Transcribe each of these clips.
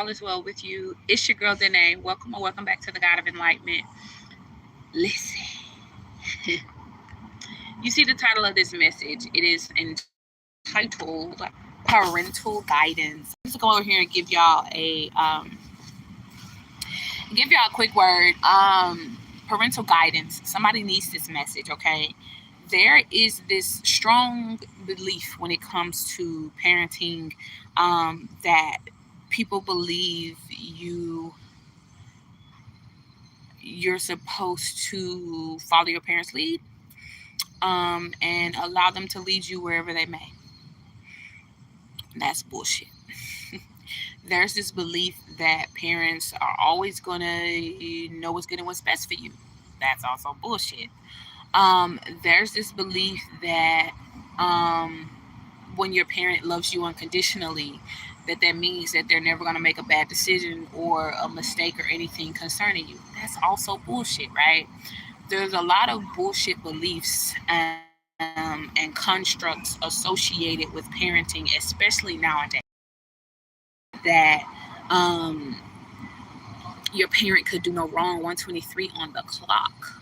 is well with you. It's your girl Danae. Welcome or welcome back to the God of Enlightenment. Listen, you see the title of this message. It is entitled Parental Guidance. I'm just gonna go over here and give y'all a quick word. Parental guidance. Somebody needs this message, okay? There is this strong belief when it comes to parenting that people believe you're supposed to follow your parents' lead and allow them to lead you wherever they may. That's bullshit. There's this belief that parents are always gonna know what's good and what's best for you. That's also bullshit. There's this belief that um, when your parent loves you unconditionally, that means that they're never gonna make a bad decision or a mistake or anything concerning you. That's also bullshit, right? There's a lot of bullshit beliefs and constructs associated with parenting, especially nowadays, that um, your parent could do no wrong 123 on the clock.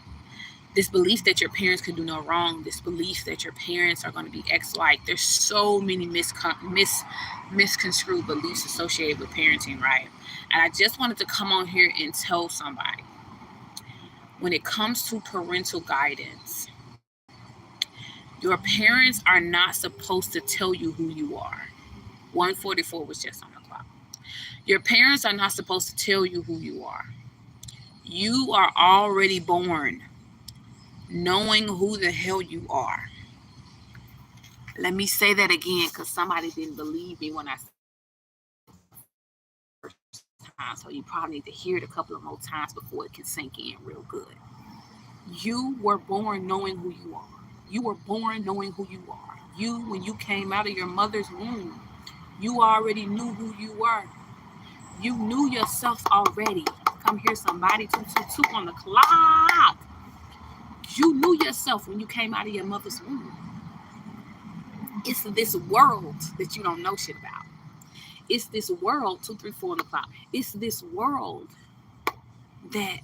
This belief that your parents could do no wrong, this belief that your parents are going to be X, like there's so many misconstrued beliefs associated with parenting, right? And I just wanted to come on here and tell somebody, when it comes to parental guidance, your parents are not supposed to tell you who you are. 144 was just on the clock. Your parents are not supposed to tell you who you are. You are already born knowing who the hell you are. Let me say that again because somebody didn't believe me when I said it the first time. So you probably need to hear it a couple of more times before it can sink in real good. You were born knowing who you are. You were born knowing who you are. You, when you came out of your mother's womb, you already knew who you were. You knew yourself already. Come here, somebody. 222 on the clock. You knew yourself when you came out of your mother's womb. It's this world that you don't know shit about. It's this world, 234 on the clock. It's this world that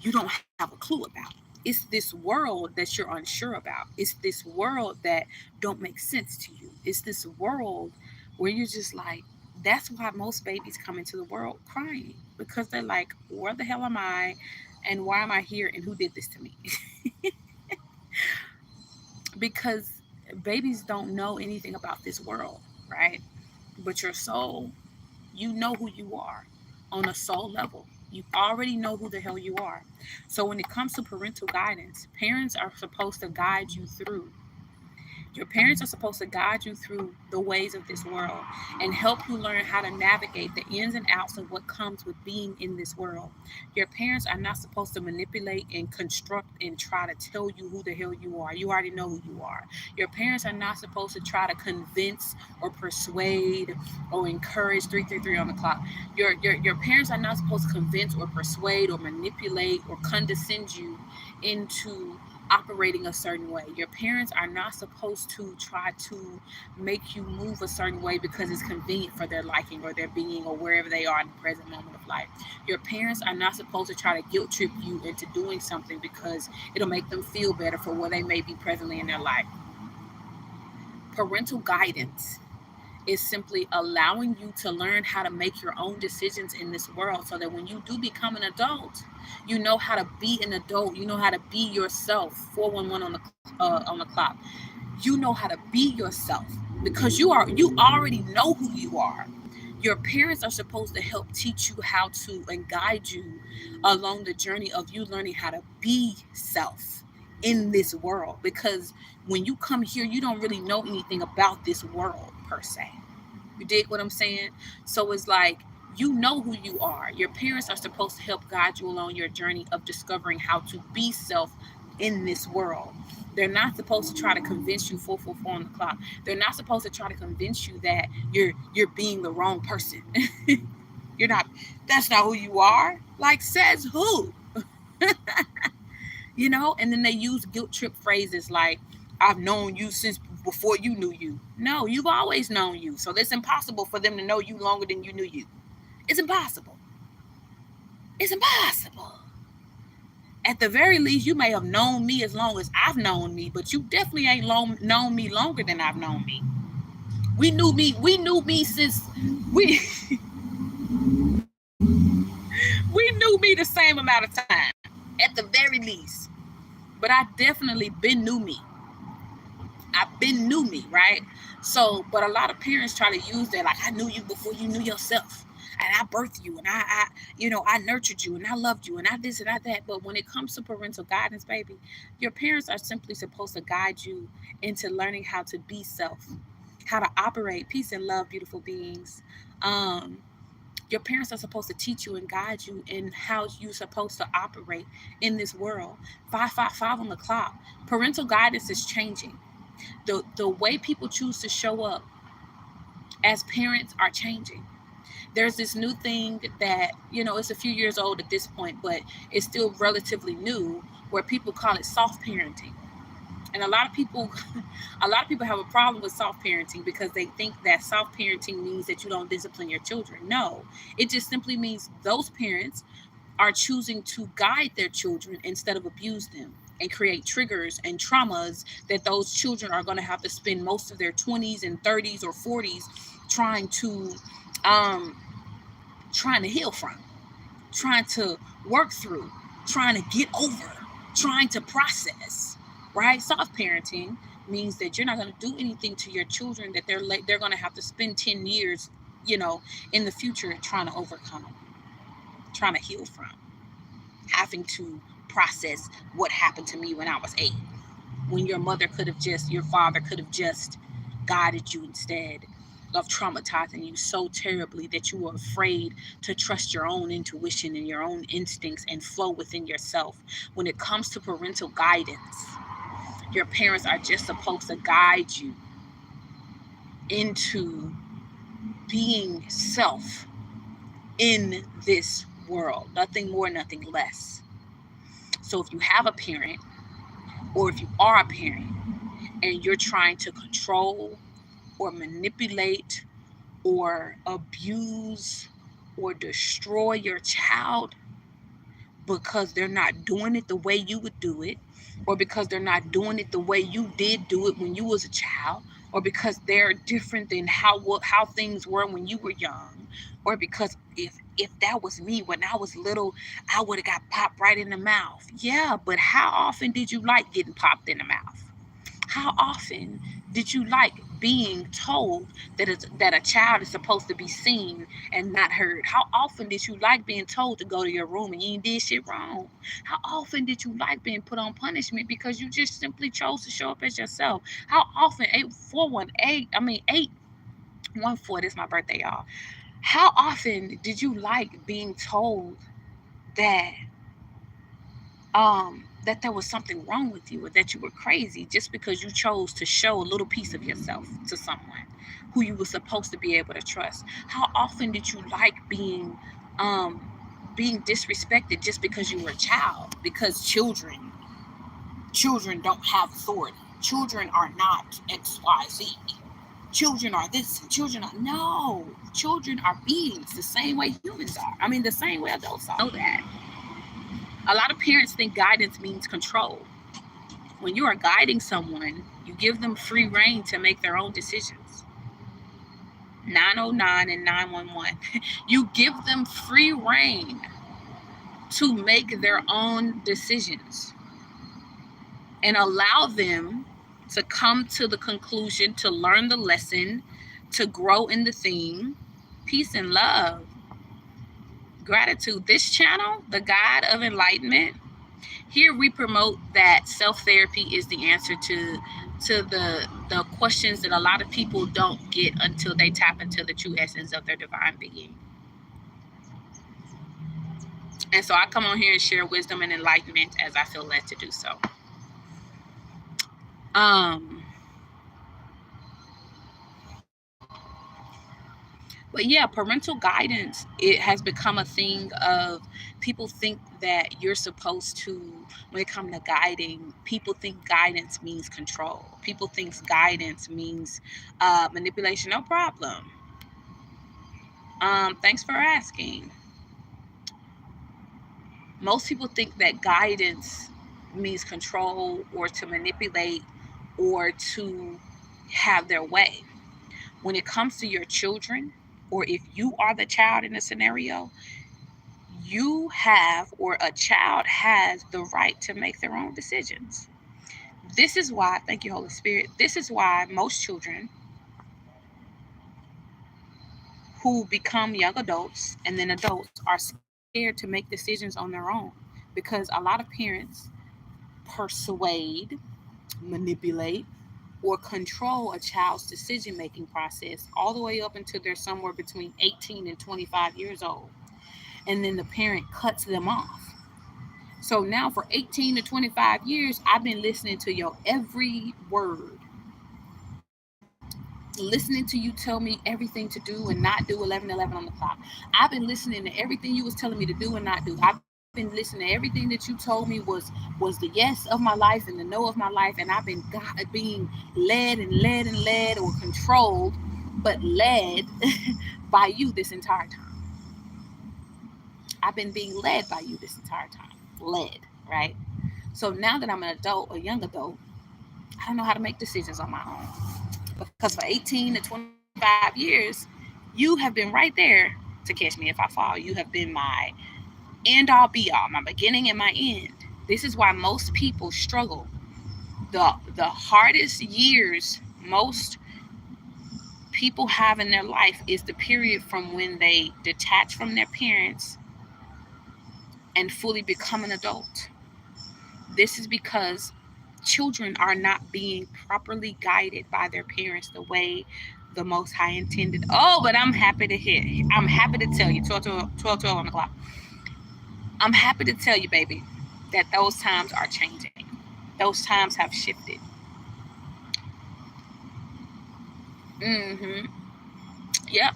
you don't have a clue about. It's this world that you're unsure about. It's this world that don't make sense to you. It's this world where you're just like, that's why most babies come into the world crying, because they're like, where the hell am I? And why am I here? And who did this to me? Because babies don't know anything about this world, right? But your soul, you know who you are on a soul level. You already know who the hell you are. So when it comes to parental guidance, parents are supposed to guide you through. Your parents are supposed to guide you through the ways of this world and help you learn how to navigate the ins and outs of what comes with being in this world. Your parents are not supposed to manipulate and construct and try to tell you who the hell you are. You already know who you are. Your parents are not supposed to try to convince or persuade or encourage 333 on the clock. Your parents are not supposed to convince or persuade or manipulate or condescend you into operating a certain way. Your parents are not supposed to try to make you move a certain way because it's convenient for their liking or their being or wherever they are in the present moment of life. Your parents are not supposed to try to guilt trip you into doing something because it'll make them feel better for where they may be presently in their life. Parental guidance is simply allowing you to learn how to make your own decisions in this world so that when you do become an adult, you know how to be an adult. You know how to be yourself. 411 on the clock. You know how to be yourself because you already know who you are. Your parents are supposed to help teach you how to and guide you along the journey of you learning how to be self in this world, because when you come here you don't really know anything about this world per se. You dig what I'm saying? So it's like, you know who you are. Your parents are supposed to help guide you along your journey of discovering how to be self in this world. They're not supposed to try to convince you 444 on the clock. They're not supposed to try to convince you that you're being the wrong person. You're not. That's not who you are. Like, says who? And then they use guilt trip phrases like, I've known you since before you knew you. No, you've always known you. So it's impossible for them to know you longer than you knew you. It's impossible. It's impossible. At the very least, you may have known me as long as I've known me, but you definitely ain't known me longer than I've known me. We knew me. We knew me since we we knew me the same amount of time, at the very least. But I definitely been knew me. I've been knew me, right? So, but a lot of parents try to use that, like, I knew you before you knew yourself, and I birthed you, and I nurtured you, and I loved you, and I this and I that. But when it comes to parental guidance, baby, your parents are simply supposed to guide you into learning how to be self, how to operate. Peace and love, beautiful beings. Um, your parents are supposed to teach you and guide you in how you're supposed to operate in this world. 555 on the clock. Parental guidance is changing. The way people choose to show up as parents are changing. There's this new thing that, it's a few years old at this point, but it's still relatively new, where people call it soft parenting. And a lot of people a lot of people have a problem with soft parenting because they think that soft parenting means that you don't discipline your children. No, it just simply means those parents are choosing to guide their children instead of abuse them and create triggers and traumas that those children are going to have to spend most of their 20s and 30s or 40s trying to um, trying to heal from, trying to work through, trying to get over, trying to process. Right? Soft parenting means that you're not going to do anything to your children that they're going to have to spend 10 years, in the future trying to overcome, trying to heal from, having to process what happened to me when I was 8, when your father could have just guided you instead of traumatizing you so terribly that you were afraid to trust your own intuition and your own instincts and flow within yourself. When it comes to parental guidance, your parents are just supposed to guide you into being self in this world. Nothing more, nothing less. So if you have a parent, or if you are a parent, and you're trying to control or manipulate or abuse or destroy your child because they're not doing it the way you would do it, or because they're not doing it the way you did do it when you was a child, or because they're different than how things were when you were young, or because if that was me when I was little, I would have got popped right in the mouth. Yeah, but how often did you like getting popped in the mouth? How often did you like being told that a child is supposed to be seen and not heard? How often did you like being told to go to your room and you ain't did shit wrong? How often did you like being put on punishment because you just simply chose to show up as yourself? How often 814, this is my birthday, y'all. How often did you like being told that that there was something wrong with you or that you were crazy just because you chose to show a little piece of yourself to someone who you were supposed to be able to trust? How often did you like um, being disrespected just because you were a child? Because children don't have authority. Children are not XYZ. Children are this and children are no. Children are beings the same way humans are. I mean, the same way adults are. Know that. A lot of parents think guidance means control. When you are guiding someone, you give them free reign to make their own decisions. 909 and 911. You give them free reign to make their own decisions and allow them to come to the conclusion, to learn the lesson, to grow in the thing. Peace and love. Gratitude. This channel, the God of Enlightenment, here we promote that self-therapy is the answer to the questions that a lot of people don't get until they tap into the true essence of their divine being. And so I come on here and share wisdom and enlightenment as I feel led to do so. But yeah, parental guidance, it has become a thing of people think that you're supposed to, when it comes to guiding, people think guidance means control. People think guidance means manipulation. No problem. Thanks for asking. Most people think that guidance means control or to manipulate or to have their way. When it comes to your children, or if you are the child in a scenario, you have, or a child has, the right to make their own decisions. This is why, thank you, Holy Spirit, this is why most children who become young adults and then adults are scared to make decisions on their own, because a lot of parents persuade, manipulate, or control a child's decision making process all the way up until they're somewhere between 18 and 25 years old. And then the parent cuts them off. So now for 18 to 25 years, I've been listening to your every word, listening to you tell me everything to do and not do 11:11 on the clock. I've been listening to everything you was telling me to do and not do. I've been listening to everything that you told me was the yes of my life and the no of my life, and I've been being led or controlled, but led by you this entire time. I've been being led by you this entire time. Led, right? So now that I'm an adult, a young adult, I don't know how to make decisions on my own. Because for 18 to 25 years, you have been right there to catch me if I fall. You have been my end all be all, my beginning and my end. This is why most people struggle. The hardest years most people have in their life is the period from when they detach from their parents and fully become an adult. This is because children are not being properly guided by their parents the way the Most High intended. Oh, but I'm happy to tell you, 12 on the clock. I'm happy to tell you, baby, that those times are changing. Those times have shifted. Mm-hmm. Yep.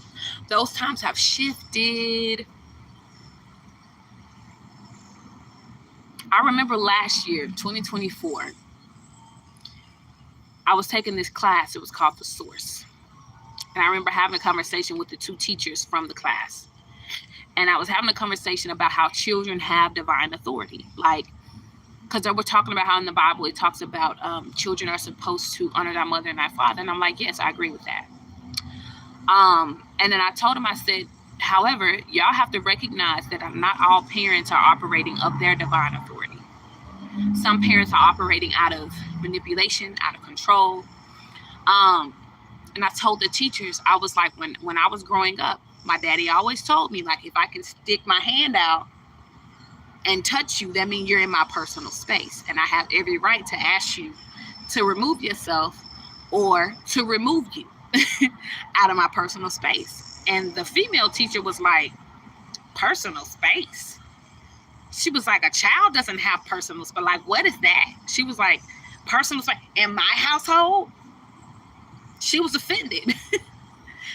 Those times have shifted. I remember last year, 2024, I was taking this class. It was called The Source. And I remember having a conversation with the two teachers from the class. And I was having a conversation about how children have divine authority. Like, because they were talking about how in the Bible it talks about children are supposed to honor thy mother and thy father. And I'm like, yes, I agree with that. And then I told him, I said, however, y'all have to recognize that not all parents are operating of their divine authority. Some parents are operating out of manipulation, out of control. And I told the teachers, I was like, when I was growing up, my daddy always told me, like, if I can stick my hand out and touch you, that means you're in my personal space. And I have every right to ask you to remove yourself or to remove you out of my personal space. And the female teacher was like, personal space? She was like, a child doesn't have personal space. Like, what is that? She was like, personal space in my household? She was offended.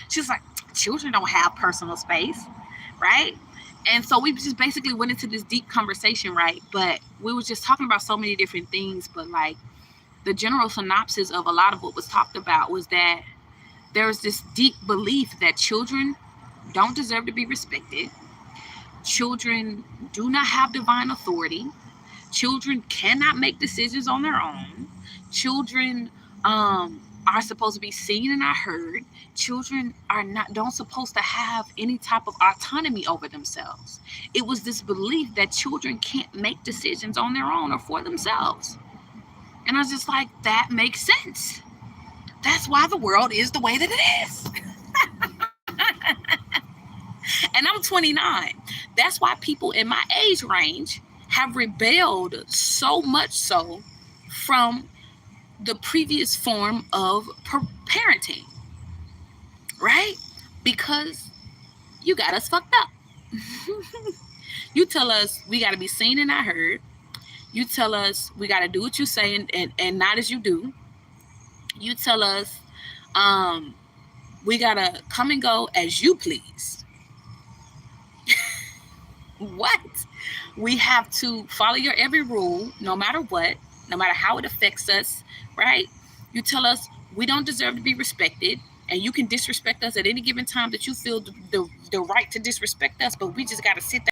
She was like, children don't have personal space, right? And so we just basically went into this deep conversation, right? But we were just talking about so many different things. But like the general synopsis of a lot of what was talked about was that there's this deep belief that children don't deserve to be respected. Children do not have divine authority. Children cannot make decisions on their own. Children are supposed to be seen and not heard. Children are not don't supposed to have any type of autonomy over themselves. It was this belief that children can't make decisions on their own or for themselves. And I was just like, that makes sense. That's why the world is the way that it is. And I'm 29. That's why people in my age range have rebelled so much so from the previous form of parenting, right? Because you got us fucked up. You tell us we got to be seen and not heard. You tell us we got to do what you say and not as you do. You tell us we got to come and go as you please. What? We have to follow your every rule, no matter what, no matter how it affects us, right? You tell us we don't deserve to be respected. And you can disrespect us at any given time that you feel the right to disrespect us, but we just got to sit